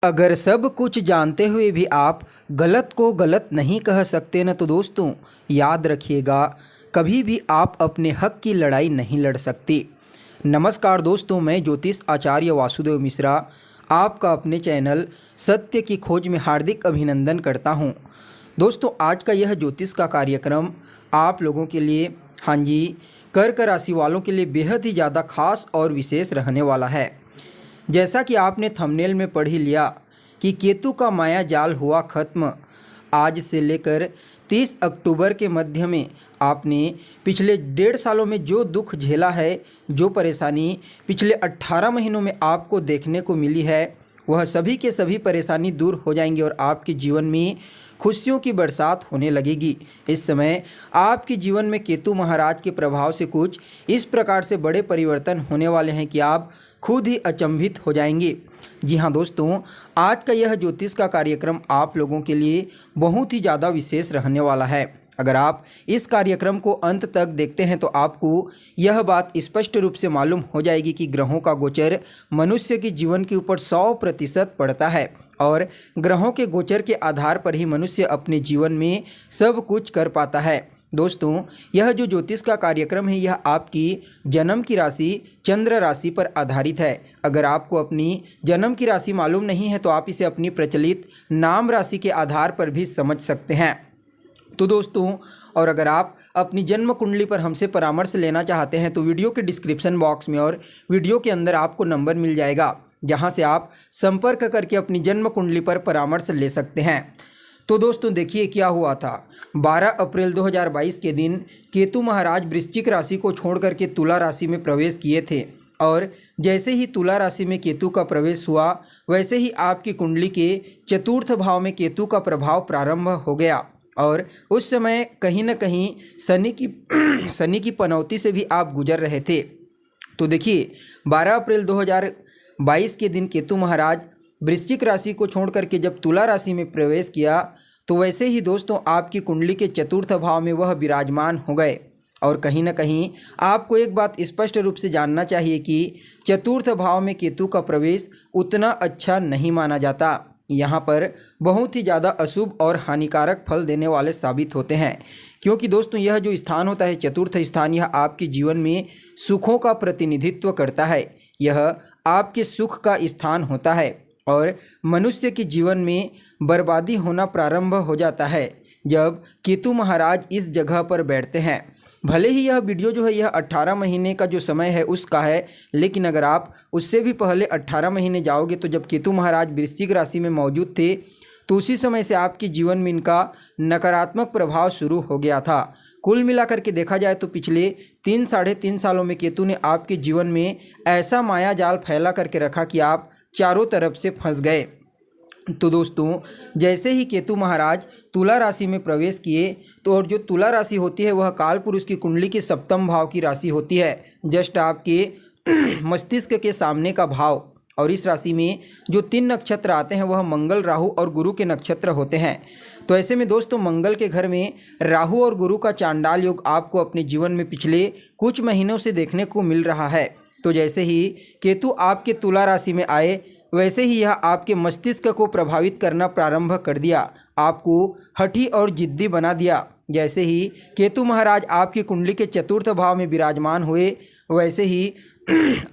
अगर सब कुछ जानते हुए भी आप गलत को गलत नहीं कह सकते न तो दोस्तों याद रखिएगा, कभी भी आप अपने हक की लड़ाई नहीं लड़ सकते। नमस्कार दोस्तों, मैं ज्योतिष आचार्य वासुदेव मिश्रा आपका अपने चैनल सत्य की खोज में हार्दिक अभिनंदन करता हूं। दोस्तों, आज का यह ज्योतिष का कार्यक्रम आप लोगों के लिए, हाँ जी, कर्क राशि वालों के लिए बेहद ही ज़्यादा खास और विशेष रहने वाला है। जैसा कि आपने थंबनेल में पढ़ ही लिया कि केतु का माया जाल हुआ खत्म। आज से लेकर 30 अक्टूबर के मध्य में आपने पिछले 1.5 सालों में जो दुख झेला है, जो परेशानी पिछले 18 महीनों में आपको देखने को मिली है, वह सभी के सभी परेशानी दूर हो जाएंगी और आपके जीवन में खुशियों की बरसात होने लगेगी। इस समय आपके जीवन में केतु महाराज के प्रभाव से कुछ इस प्रकार से बड़े परिवर्तन होने वाले हैं कि आप खुद ही अचंभित हो जाएंगे। जी हाँ दोस्तों, आज का यह ज्योतिष का कार्यक्रम आप लोगों के लिए बहुत ही ज़्यादा विशेष रहने वाला है। अगर आप इस कार्यक्रम को अंत तक देखते हैं तो आपको यह बात स्पष्ट रूप से मालूम हो जाएगी कि ग्रहों का गोचर मनुष्य के जीवन के ऊपर 100% पड़ता है और ग्रहों के गोचर के आधार पर ही मनुष्य अपने जीवन में सब कुछ कर पाता है। दोस्तों, यह जो ज्योतिष का कार्यक्रम है, यह आपकी जन्म की राशि चंद्र राशि पर आधारित है। अगर आपको अपनी जन्म की राशि मालूम नहीं है तो आप इसे अपनी प्रचलित नाम राशि के आधार पर भी समझ सकते हैं। तो दोस्तों, और अगर आप अपनी जन्म कुंडली पर हमसे परामर्श लेना चाहते हैं तो वीडियो के डिस्क्रिप्शन बॉक्स में और वीडियो के अंदर आपको नंबर मिल जाएगा, जहां से आप संपर्क करके अपनी जन्म कुंडली पर परामर्श ले सकते हैं। तो दोस्तों देखिए क्या हुआ था। 12 अप्रैल 2022 के दिन केतु महाराज वृश्चिक राशि को छोड़ करके तुला राशि में प्रवेश किए थे और जैसे ही तुला राशि में केतु का प्रवेश हुआ, वैसे ही आपकी कुंडली के चतुर्थ भाव में केतु का प्रभाव प्रारंभ हो गया और उस समय कहीं न कहीं शनि की पनौती से भी आप गुजर रहे थे। तो देखिए, 12 अप्रैल 2022 के दिन केतु महाराज वृश्चिक राशि को छोड़ करके जब तुला राशि में प्रवेश किया तो वैसे ही दोस्तों आपकी कुंडली के चतुर्थ भाव में वह विराजमान हो गए। और कहीं ना कहीं आपको एक बात स्पष्ट रूप से जानना चाहिए कि चतुर्थ भाव में केतु का प्रवेश उतना अच्छा नहीं माना जाता। यहाँ पर बहुत ही ज़्यादा अशुभ और हानिकारक फल देने वाले साबित होते हैं, क्योंकि दोस्तों यह जो स्थान होता है चतुर्थ स्थान, यह आपके जीवन में सुखों का प्रतिनिधित्व करता है। यह आपके सुख का स्थान होता है और मनुष्य के जीवन में बर्बादी होना प्रारंभ हो जाता है जब केतु महाराज इस जगह पर बैठते हैं। भले ही यह वीडियो जो है यह 18 महीने का जो समय है उसका है, लेकिन अगर आप उससे भी पहले 18 महीने जाओगे तो जब केतु महाराज वृश्चिक राशि में मौजूद थे तो उसी समय से आपके जीवन में इनका नकारात्मक प्रभाव शुरू हो गया था। कुल मिलाकर के देखा जाए तो पिछले 3-3.5 सालों में केतु ने आपके जीवन में ऐसा माया जाल फैला करके रखा कि आप चारों तरफ से फंस गए। तो दोस्तों, जैसे ही केतु महाराज तुला राशि में प्रवेश किए तो और जो तुला राशि होती है वह काल पुरुष की कुंडली के सप्तम भाव की राशि होती है, जस्ट आपके मस्तिष्क के सामने का भाव। और इस राशि में जो 3 नक्षत्र आते हैं वह मंगल, राहु और गुरु के नक्षत्र होते हैं। तो ऐसे में दोस्तों मंगल के घर में राहु और गुरु का चांडाल योग आपको अपने जीवन में पिछले कुछ महीनों से देखने को मिल रहा है। तो जैसे ही केतु आपके तुला राशि में आए वैसे ही यह आपके मस्तिष्क को प्रभावित करना प्रारंभ कर दिया, आपको हठी और जिद्दी बना दिया। जैसे ही केतु महाराज आपकी कुंडली के चतुर्थ भाव में विराजमान हुए वैसे ही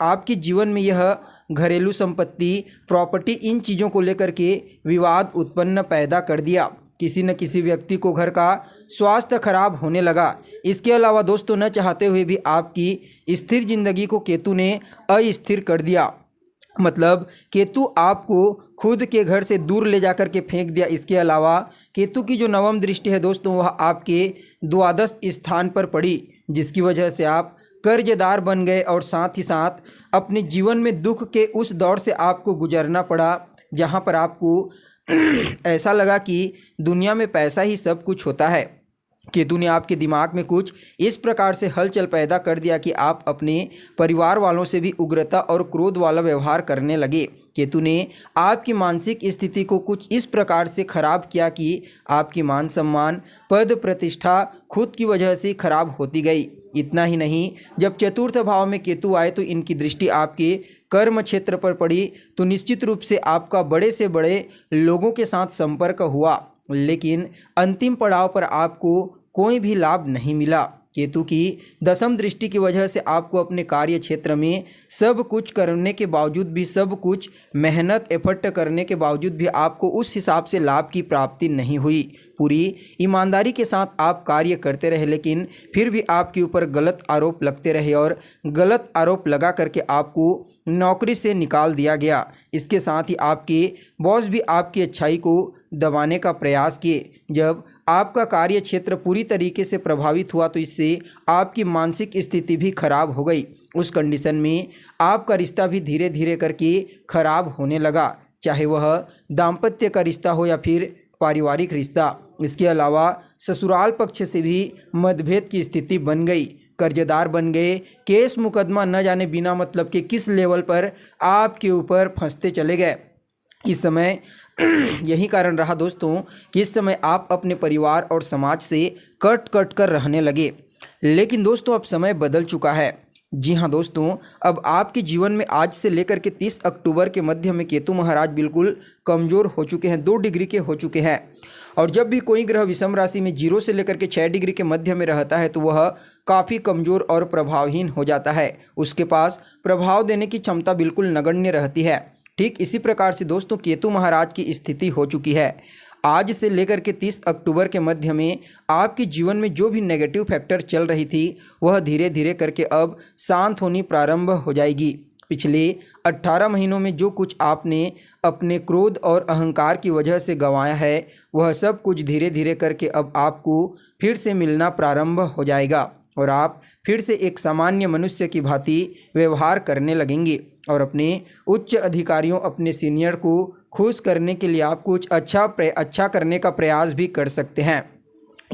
आपके जीवन में यह घरेलू संपत्ति, प्रॉपर्टी, इन चीज़ों को लेकर के विवाद उत्पन्न पैदा कर दिया। किसी न किसी व्यक्ति को घर का स्वास्थ्य खराब होने लगा। इसके अलावा दोस्तों न चाहते हुए भी आपकी स्थिर जिंदगी को केतु ने अस्थिर कर दिया, मतलब केतु आपको खुद के घर से दूर ले जाकर के फेंक दिया। इसके अलावा केतु की जो नवम दृष्टि है दोस्तों वह आपके द्वादश स्थान पर पड़ी, जिसकी वजह से आप कर्जदार बन गए और साथ ही साथ अपने जीवन में दुख के उस दौर से आपको गुजरना पड़ा जहां पर आपको ऐसा लगा कि दुनिया में पैसा ही सब कुछ होता है। केतु ने आपके दिमाग में कुछ इस प्रकार से हलचल पैदा कर दिया कि आप अपने परिवार वालों से भी उग्रता और क्रोध वाला व्यवहार करने लगे। केतु ने आपकी मानसिक स्थिति को कुछ इस प्रकार से खराब किया कि आपकी मान सम्मान, पद प्रतिष्ठा खुद की वजह से खराब होती गई। इतना ही नहीं, जब चतुर्थ भाव में केतु आए तो इनकी दृष्टि आपके कर्म क्षेत्र पर पड़ी तो निश्चित रूप से आपका बड़े से बड़े लोगों के साथ संपर्क हुआ, लेकिन अंतिम पड़ाव पर आपको कोई भी लाभ नहीं मिला। केतु की दशम दृष्टि की वजह से आपको अपने कार्य क्षेत्र में सब कुछ करने के बावजूद भी, सब कुछ मेहनत एफर्ट करने के बावजूद भी आपको उस हिसाब से लाभ की प्राप्ति नहीं हुई। पूरी ईमानदारी के साथ आप कार्य करते रहे, लेकिन फिर भी आपके ऊपर गलत आरोप लगते रहे और गलत आरोप लगा करके आपको नौकरी से निकाल दिया गया। इसके साथ ही आपके बॉस भी आपकी अच्छाई को दबाने का प्रयास किए। जब आपका कार्य क्षेत्र पूरी तरीके से प्रभावित हुआ तो इससे आपकी मानसिक स्थिति भी खराब हो गई। उस कंडीशन में आपका रिश्ता भी धीरे धीरे करके खराब होने लगा, चाहे वह दाम्पत्य का रिश्ता हो या फिर पारिवारिक रिश्ता। इसके अलावा ससुराल पक्ष से भी मतभेद की स्थिति बन गई, कर्जदार बन गए, केस मुकदमा न जाने बिना मतलब के किस लेवल पर आपके ऊपर फंसते चले गए। इस समय यही कारण रहा दोस्तों कि इस समय आप अपने परिवार और समाज से कट कट कर रहने लगे। लेकिन दोस्तों अब समय बदल चुका है। जी हाँ दोस्तों, अब आपके जीवन में आज से लेकर के 30 अक्टूबर के मध्य में केतु महाराज बिल्कुल कमज़ोर हो चुके हैं, 2 डिग्री के हो चुके हैं। और जब भी कोई ग्रह विषम राशि में 0 से लेकर के 6 डिग्री के मध्य में रहता है तो वह काफ़ी कमज़ोर और प्रभावहीन हो जाता है। उसके पास प्रभाव देने की क्षमता बिल्कुल नगण्य रहती है। ठीक इसी प्रकार से दोस्तों केतु महाराज की स्थिति हो चुकी है। आज से लेकर के 30 अक्टूबर के मध्य में आपके जीवन में जो भी नेगेटिव फैक्टर चल रही थी वह धीरे धीरे करके अब शांत होनी प्रारंभ हो जाएगी। पिछले 18 महीनों में जो कुछ आपने अपने क्रोध और अहंकार की वजह से गंवाया है वह सब कुछ धीरे धीरे करके अब आपको फिर से मिलना प्रारंभ हो जाएगा और आप फिर से एक सामान्य मनुष्य की भांति व्यवहार करने लगेंगे और अपने उच्च अधिकारियों, अपने सीनियर को खुश करने के लिए आप कुछ अच्छा करने का प्रयास भी कर सकते हैं।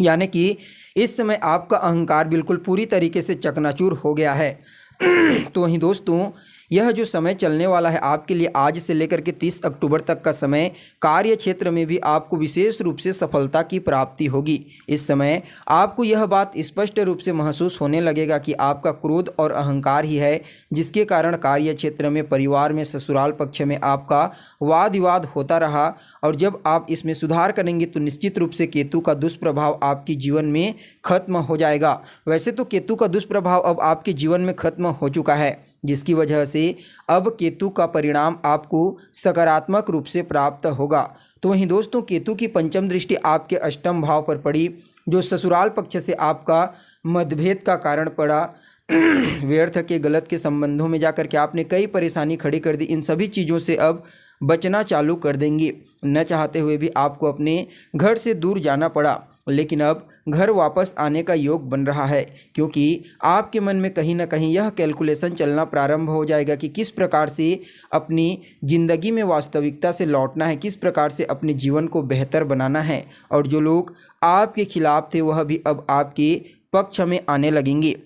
यानी कि इस समय आपका अहंकार बिल्कुल पूरी तरीके से चकनाचूर हो गया है। तो वहीं दोस्तों यह जो समय चलने वाला है आपके लिए आज से लेकर के 30 अक्टूबर तक का समय, कार्य क्षेत्र में भी आपको विशेष रूप से सफलता की प्राप्ति होगी। इस समय आपको यह बात स्पष्ट रूप से महसूस होने लगेगा कि आपका क्रोध और अहंकार ही है जिसके कारण कार्य क्षेत्र में, परिवार में, ससुराल पक्ष में आपका वाद विवाद होता रहा। और जब आप इसमें सुधार करेंगे तो निश्चित रूप से केतु का दुष्प्रभाव आपके जीवन में खत्म हो जाएगा। वैसे तो केतु का दुष्प्रभाव अब आपके जीवन में खत्म हो चुका है, जिसकी वजह से अब केतु का परिणाम आपको सकारात्मक रूप से प्राप्त होगा। तो वहीं दोस्तों केतु की पंचम दृष्टि आपके अष्टम भाव पर पड़ी, जो ससुराल पक्ष से आपका मतभेद का कारण पड़ा। व्यर्थ के गलत के संबंधों में जाकर के आपने कई परेशानी खड़ी कर दी। इन सभी चीज़ों से अब बचना चालू कर देंगे। न चाहते हुए भी आपको अपने घर से दूर जाना पड़ा, लेकिन अब घर वापस आने का योग बन रहा है, क्योंकि आपके मन में कहीं ना कहीं यह कैलकुलेशन चलना प्रारंभ हो जाएगा कि किस प्रकार से अपनी ज़िंदगी में वास्तविकता से लौटना है, किस प्रकार से अपने जीवन को बेहतर बनाना है। और जो लोग आपके खिलाफ थे वह भी अब आपके पक्ष में आने लगेंगे।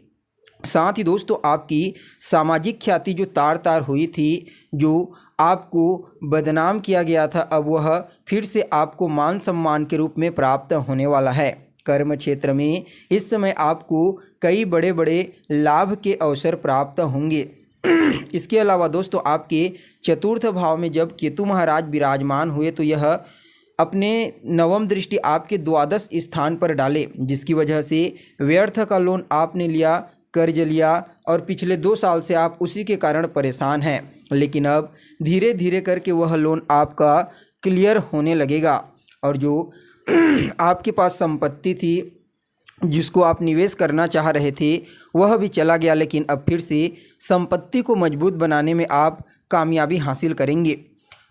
साथ ही दोस्तों आपकी सामाजिक ख्याति जो तार तार हुई थी, जो आपको बदनाम किया गया था, अब वह फिर से आपको मान सम्मान के रूप में प्राप्त होने वाला है। कर्म क्षेत्र में इस समय आपको कई बड़े बड़े लाभ के अवसर प्राप्त होंगे। इसके अलावा दोस्तों आपके चतुर्थ भाव में जब केतु महाराज विराजमान हुए तो यह अपने नवम दृष्टि आपके द्वादश स्थान पर डाले, जिसकी वजह से व्यर्थ का लोन आपने लिया, कर्ज लिया और पिछले 2 साल से आप उसी के कारण परेशान हैं। लेकिन अब धीरे धीरे करके वह लोन आपका क्लियर होने लगेगा और जो आपके पास संपत्ति थी जिसको आप निवेश करना चाह रहे थे वह भी चला गया, लेकिन अब फिर से संपत्ति को मजबूत बनाने में आप कामयाबी हासिल करेंगे।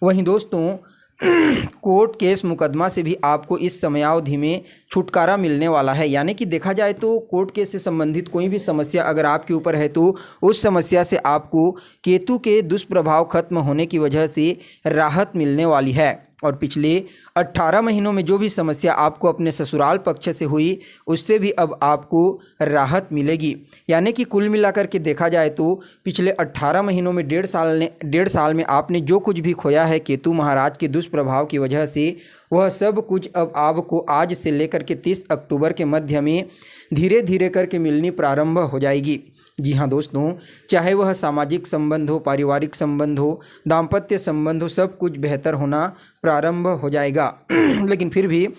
वहीं दोस्तों कोर्ट केस मुकदमा से भी आपको इस समयावधि में छुटकारा मिलने वाला है। यानी कि देखा जाए तो कोर्ट केस से संबंधित कोई भी समस्या अगर आपके ऊपर है तो उस समस्या से आपको केतु के दुष्प्रभाव खत्म होने की वजह से राहत मिलने वाली है। और पिछले 18 महीनों में जो भी समस्या आपको अपने ससुराल पक्ष से हुई उससे भी अब आपको राहत मिलेगी। यानी कि कुल मिलाकर के देखा जाए तो पिछले 18 महीनों में 1.5 साल में आपने जो कुछ भी खोया है केतु महाराज के दुष्प्रभाव की वजह से, वह सब कुछ अब आपको आज से लेकर के 30 अक्टूबर के मध्य में धीरे धीरे करके मिलनी प्रारंभ हो जाएगी। जी हाँ दोस्तों, चाहे वह सामाजिक संबंध हो, पारिवारिक संबंध हो, दाम्पत्य संबंध हो, सब कुछ बेहतर होना प्रारंभ हो जाएगा। लेकिन फिर भी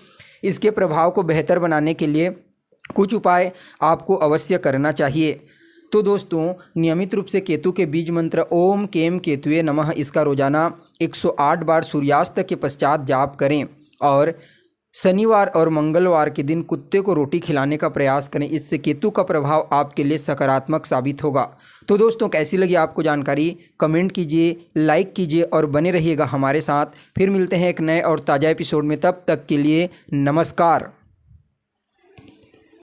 इसके प्रभाव को बेहतर बनाने के लिए कुछ उपाय आपको अवश्य करना चाहिए। तो दोस्तों, नियमित रूप से केतु के बीज मंत्र ओम केम केतुए नमः इसका रोजाना 108 बार सूर्यास्त के पश्चात जाप करें और शनिवार और मंगलवार के दिन कुत्ते को रोटी खिलाने का प्रयास करें। इससे केतु का प्रभाव आपके लिए सकारात्मक साबित होगा। तो दोस्तों, कैसी लगी आपको जानकारी? कमेंट कीजिए, लाइक कीजिए और बने रहिएगा हमारे साथ। फिर मिलते हैं एक नए और ताज़ा एपिसोड में। तब तक के लिए नमस्कार।